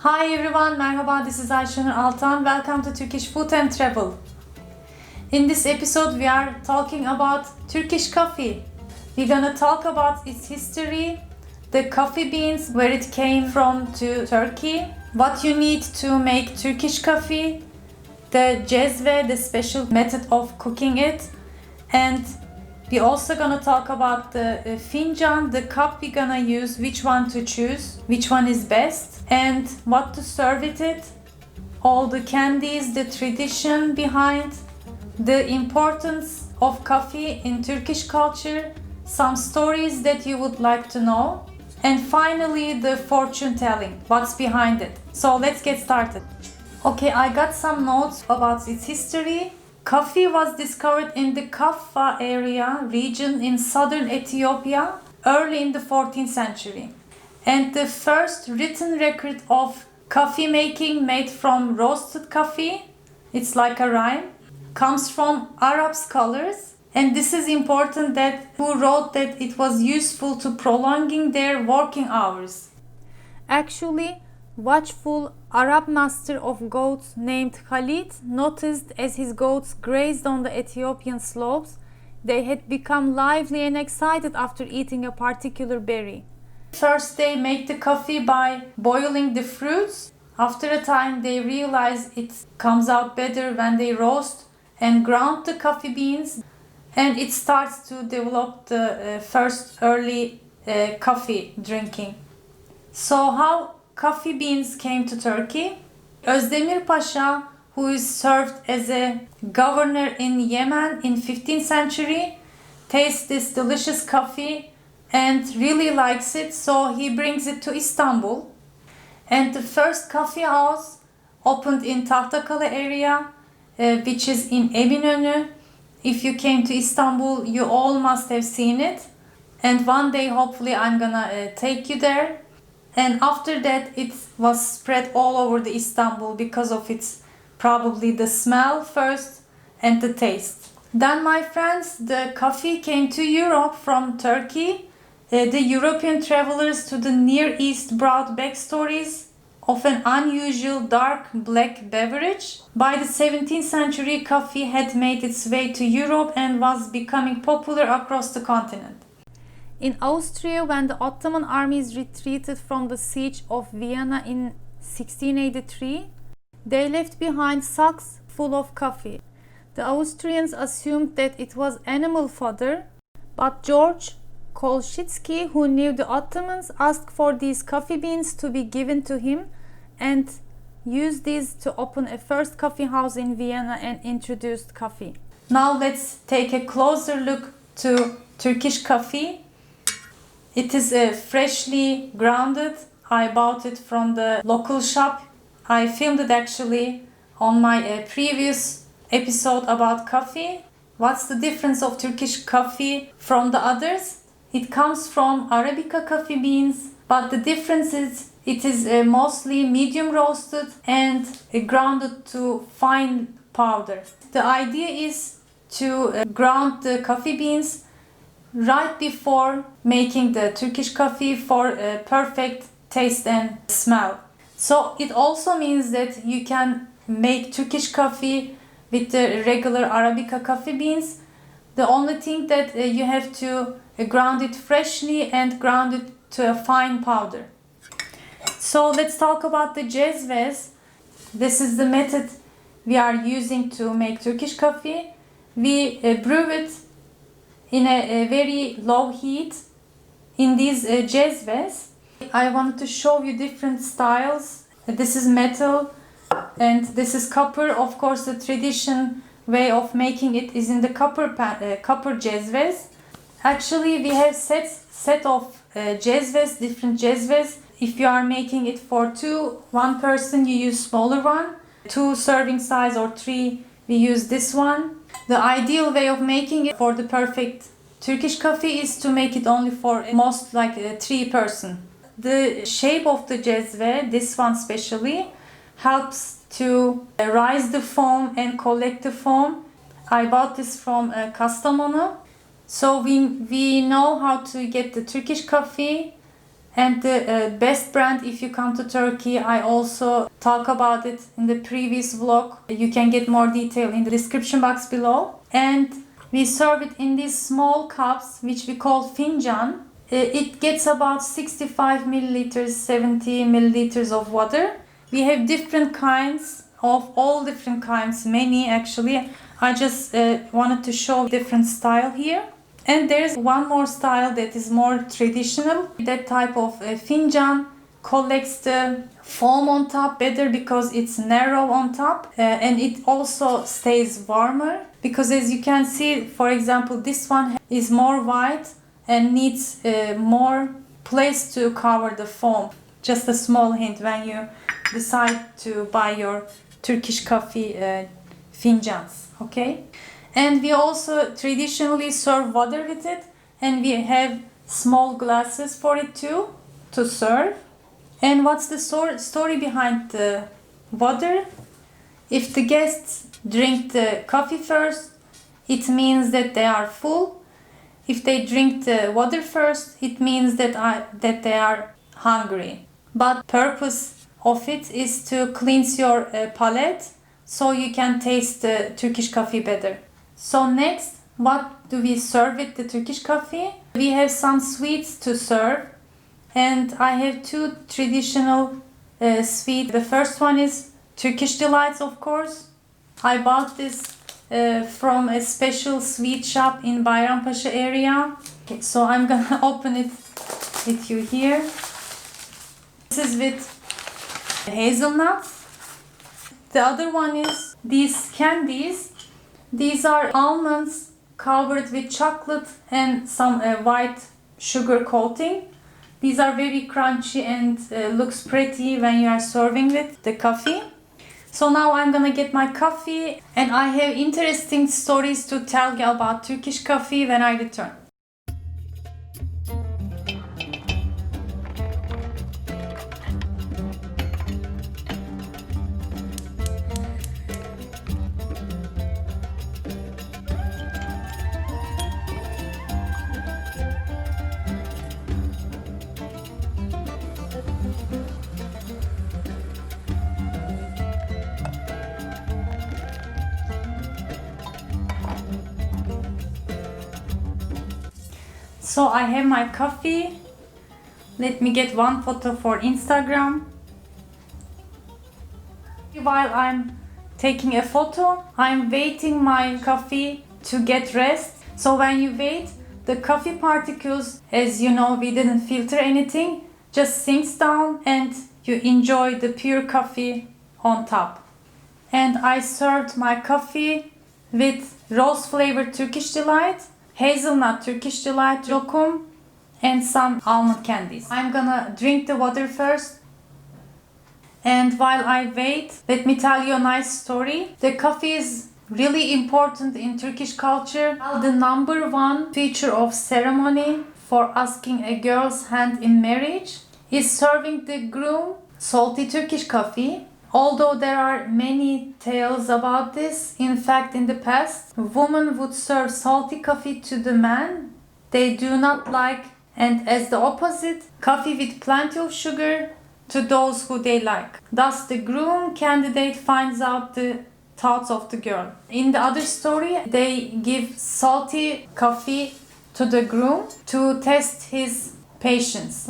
Hi everyone, merhaba, this is Ayşenur Altan. Welcome to Turkish Food and Travel. In this episode we are talking about Turkish coffee. We're gonna talk about its history, the coffee beans, where it came from to Turkey, what you need to make Turkish coffee, the cezve, the special method of cooking it, and we're also gonna talk about the fincan, the cup we're gonna use, which one to choose, which one is best, and what to serve with it, all the candies, the tradition behind, the importance of coffee in Turkish culture, some stories that you would like to know, and finally the fortune telling, what's behind it. So let's get started. Okay, I got some notes about its history. Coffee was discovered in the Kaffa area region in southern Ethiopia early in the 14th century. And the first written record of coffee making made from roasted coffee, it's like a rhyme, comes from Arab scholars. And this is important, that who wrote that it was useful to prolonging their working hours. Actually, watchful Arab master of goats named Khalid noticed as his goats grazed on the Ethiopian slopes, they had become lively and excited after eating a particular berry. First they make the coffee by boiling the fruits. After a time they realize it comes out better when they roast and ground the coffee beans, and it starts to develop the first early coffee drinking. So how coffee beans came to Turkey? Özdemir Pasha, who is served as a governor in Yemen in 15th century, tastes this delicious coffee and really likes it, so he brings it to Istanbul. And the first coffee house opened in Tahtakale area, which is in Eminönü. If you came to Istanbul, you all must have seen it. And one day, hopefully, I'm gonna take you there. And after that, it was spread all over the Istanbul because of its probably the smell first and the taste. Then, my friends, the coffee came to Europe from Turkey. The European travelers to the Near East brought back stories of an unusual dark black beverage. By the 17th century, coffee had made its way to Europe and was becoming popular across the continent. In Austria, when the Ottoman armies retreated from the siege of Vienna in 1683, they left behind sacks full of coffee. The Austrians assumed that it was animal fodder, but George Kolchitsky, who knew the Ottomans, asked for these coffee beans to be given to him and used these to open a first coffee house in Vienna and introduced coffee. Now let's take a closer look to Turkish coffee. It is freshly grounded. I bought it from the local shop. I filmed it actually on my previous episode about coffee. What's the difference of Turkish coffee from the others? It comes from Arabica coffee beans, but the difference is it is mostly medium roasted and grounded to fine powder. The idea is to ground the coffee beans right before making the Turkish coffee for a perfect taste and smell. So it also means that you can make Turkish coffee with the regular Arabica coffee beans. The only thing that you have to ground it freshly and ground it to a fine powder. So let's talk about the cezves. This is the method we are using to make Turkish coffee. We brew it in a very low heat in these cezves. I wanted to show you different styles. This is metal and this is copper. Of course, the tradition way of making it is in the copper cezves. Actually, we have set of cezves, different cezves. If you are making it for one person, you use smaller one. 2 serving size or 3, we use this one. The ideal way of making it for the perfect Turkish coffee is to make it only for most like 3 person. The shape of the cezve, this one specially, helps to rise the foam and collect the foam. I bought this from Kastamonu. So we know how to get the Turkish coffee And the best brand, if you come to Turkey, I also talk about it in the previous vlog. You can get more detail in the description box below. And we serve it in these small cups, which we call fincan. It gets about 65 milliliters, 70 milliliters of water. We have different kinds of all different kinds, many actually. I just wanted to show different style here. And there's one more style that is more traditional. That type of fincan collects the foam on top better because it's narrow on top, and it also stays warmer. Because as you can see, for example, this one is more wide and needs more place to cover the foam. Just a small hint when you decide to buy your Turkish coffee fincans, okay? And we also traditionally serve water with it, and we have small glasses for it too to serve. And what's the story behind the water? If the guests drink the coffee first, it means that they are full. If they drink the water first, it means that they are hungry. But purpose of it is to cleanse your palate so you can taste the Turkish coffee better. So next, what do we serve with the Turkish coffee? We have some sweets to serve, and I have two traditional sweets. The first one is Turkish Delights, of course. I bought this from a special sweet shop in Bayrampaşa area. Okay, so I'm gonna open it with you here. This is with hazelnuts. The other one is these candies. These are almonds covered with chocolate and some white sugar coating. These are very crunchy and looks pretty when you are serving with the coffee. So now I'm gonna get my coffee, and I have interesting stories to tell you about Turkish coffee when I return. So I have my coffee. Let me get one photo for Instagram. While I'm taking a photo, I'm waiting my coffee to get rest. So when you wait, the coffee particles, as you know, we didn't filter anything, just sinks down and you enjoy the pure coffee on top. And I served my coffee with rose flavored Turkish Delight, hazelnut Turkish Delight lokum, and some almond candies. I'm gonna drink the water first. And while I wait, let me tell you a nice story. The coffee is really important in Turkish culture. The number one feature of ceremony for asking a girl's hand in marriage is serving the groom salty Turkish coffee. Although there are many tales about this, in fact in the past, women would serve salty coffee to the man they do not like, and as the opposite, coffee with plenty of sugar to those who they like. Thus the groom candidate finds out the thoughts of the girl. In the other story, they give salty coffee to the groom to test his patience.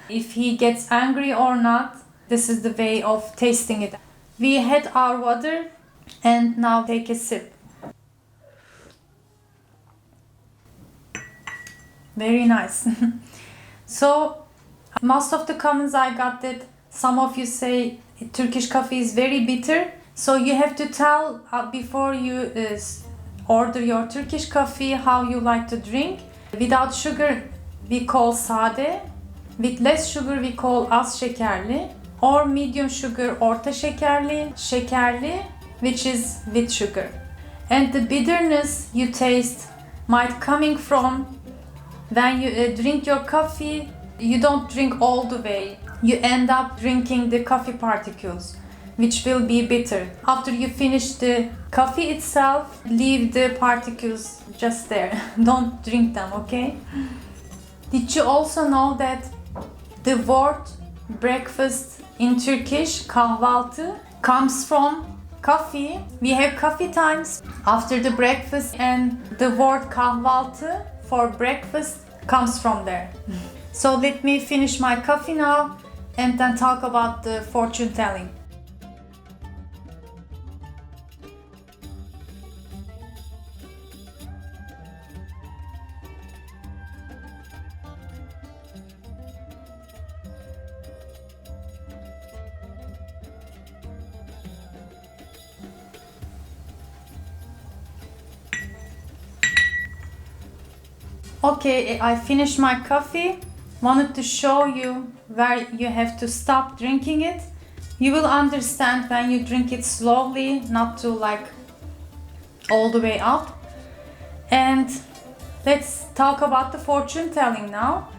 If he gets angry or not, this is the way of tasting it. We had our water and now take a sip. Very nice. So most of the comments I got that some of you say Turkish coffee is very bitter. So you have to tell before you order your Turkish coffee how you like to drink. Without sugar we call sade. With less sugar we call az şekerli. Or medium sugar orta şekerli, şekerli, which is with sugar. And the bitterness you taste might coming from when you drink your coffee, you don't drink all the way. You end up drinking the coffee particles, which will be bitter. After you finish the coffee itself, leave the particles just there. Don't drink them, okay? Did you also know that The word breakfast in Turkish, kahvaltı, comes from coffee. We have coffee times after the breakfast, and the word kahvaltı for breakfast comes from there. So let me finish my coffee now and then talk about the fortune telling. Okay, I finished my coffee. Wanted to show you where you have to stop drinking it. You will understand when you drink it slowly, not to like all the way up. And let's talk about the fortune telling now.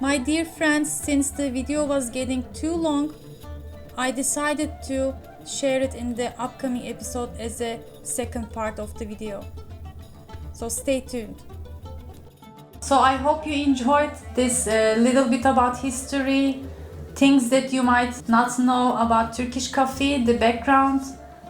My dear friends, since the video was getting too long, I decided to share it in the upcoming episode as a second part of the video. So stay tuned. So I hope you enjoyed this little bit about history, things that you might not know about Turkish coffee, the background,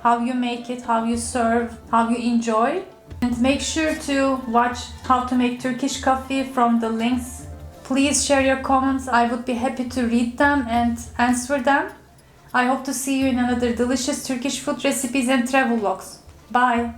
how you make it, how you serve, how you enjoy. And make sure to watch how to make Turkish coffee from the links. Please share your comments. I would be happy to read them and answer them. I hope to see you in another delicious Turkish food recipes and travel vlogs. Bye!